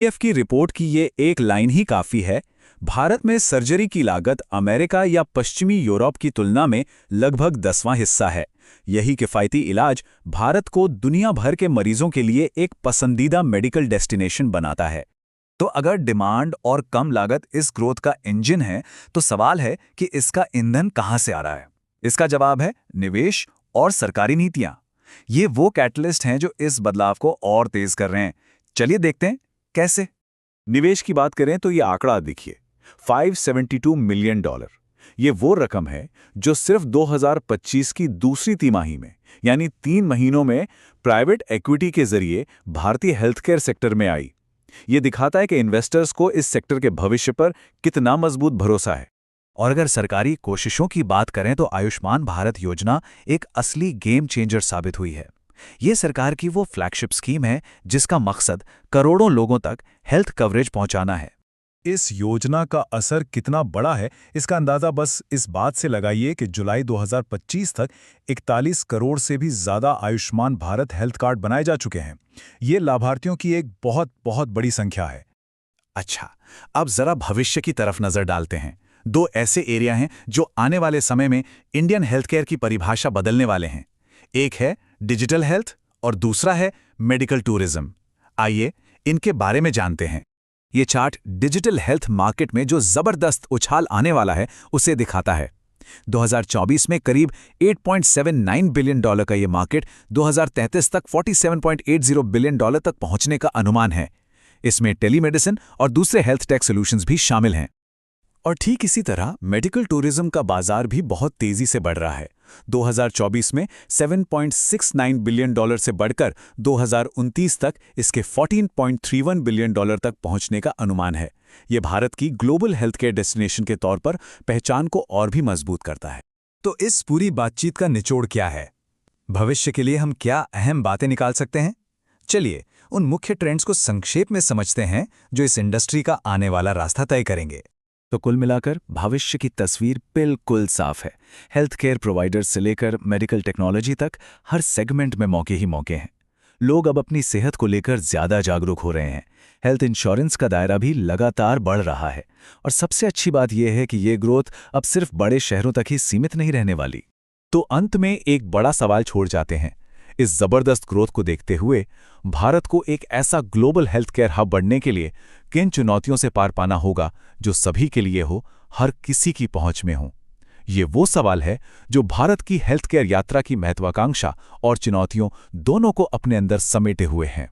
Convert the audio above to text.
F की report की ये एक लाइन ही काफी है। भारत में सर्जरी की लागत अमेरिका या पश्चिमी यूरोप की तुलना में लगभग 10वां हिस्सा है। यही किफ़ायती इलाज भारत को दुनिया भर के मरीजों के लिए एक पसंदीदा मेडिकल डेस्टिनेशन बनाता है। तो अगर डिमांड और कम लागत इस ग्रोथ का इंजन है, तो सवाल है कि इसका ईंधन कहाँ से आ रहा है। इसका जवाब है निवेश और सरकारी नीतियां। ये वो कैटलिस्ट हैं जो इस बदलाव को और तेज कर रहे हैं। चलिए देखते हैं कैसे। निवेश की बात करें तो ये आंकड़ा देखिए, $572 मिलियन। ये वो रकम है जो सिर्फ 2025 की दूसरी तिमाही में, यानी 3 महीनों में प्राइवेट इक्विटी के जरिए भारतीय हेल्थकेयर सेक्टर में आई। ये दिखाता है कि इन्वेस्टर्स को इस सेक्टर के भविष्य पर कितना मजबूत भरोसा है। और अगर सरकारी कोशिशों की बात करें तो आयुष्मान भारत योजना एक असली गेम चेंजर साबित हुई है। ये सरकार की वो फ्लैगशिप स्कीम है जिसका मकसद करोड़ों लोगों तक हेल्थ कवरेज पहुंचाना है। इस योजना का असर कितना बड़ा है, इसका अंदाजा बस इस बात से लगाइए कि जुलाई 2025 तक 41 करोड़ से भी ज़्यादा आयुष्मान भारत हेल्थ कार्ड बनाए जा चुके हैं। ये लाभार्थियों की एक बहुत बहुत बड़ी संख्या है। अच्छा, अब जरा भविष्य की तरफ नजर डालते हैं। 2 ऐसे एरिया हैं जो आने वाले समय में इंडियन हेल्थकेयर की परिभाषा बदलने वाले हैं। एक है डिजिटल हेल्थ और दूसरा है मेडिकल टूरिज्म। आइए इनके बारे में जानते हैं। ये चार्ट डिजिटल हेल्थ मार्केट में जो जबरदस्त उछाल आने वाला है उसे दिखाता है। 2024 में करीब $8.79 बिलियन का ये मार्केट 2033 तक $47.80 बिलियन तक पहुंचने का अनुमान है। इसमें टेलीमेडिसिन और दूसरे हेल्थ टेक सॉल्यूशंस भी शामिल हैं। और ठीक इसी तरह मेडिकल टूरिज्म का बाजार भी बहुत तेजी से बढ़ रहा है। 2024 में $7.69 बिलियन से बढ़कर 2029 तक इसके $14.31 बिलियन तक पहुंचने का अनुमान है। ये भारत की ग्लोबल हेल्थकेयर डेस्टिनेशन के तौर पर पहचान को और भी मजबूत करता है। तो इस पूरी बातचीत का निचोड़ क्या है? भविष्य के लिए हम क्या अहम बातें निकाल सकते हैं? चलिए उन मुख्य ट्रेंड्स को संक्षेप में समझते हैं जो इस इंडस्ट्री का आने वाला रास्ता तय करेंगे। तो कुल मिलाकर भविष्य की तस्वीर बिल्कुल साफ है। हेल्थ केयर प्रोवाइडर्स से लेकर मेडिकल टेक्नोलॉजी तक हर सेगमेंट में मौके ही मौके हैं। लोग अब अपनी सेहत को लेकर ज्यादा जागरूक हो रहे हैं। हेल्थ इंश्योरेंस का दायरा भी लगातार बढ़ रहा है। और सबसे अच्छी बात यह है कि ये ग्रोथ अब सिर्फ बड़े शहरों तक ही सीमित नहीं रहने वाली। तो अंत में एक बड़ा सवाल छोड़ जाते हैं। इस जबरदस्त ग्रोथ को देखते हुए भारत को एक ऐसा ग्लोबल हेल्थ केयर हब बनने के लिए किन चुनौतियों से पार पाना होगा जो सभी के लिए हो, हर किसी की पहुंच में हो? ये वो सवाल है जो भारत की हेल्थ केयर यात्रा की महत्वाकांक्षा और चुनौतियों दोनों को अपने अंदर समेटे हुए हैं।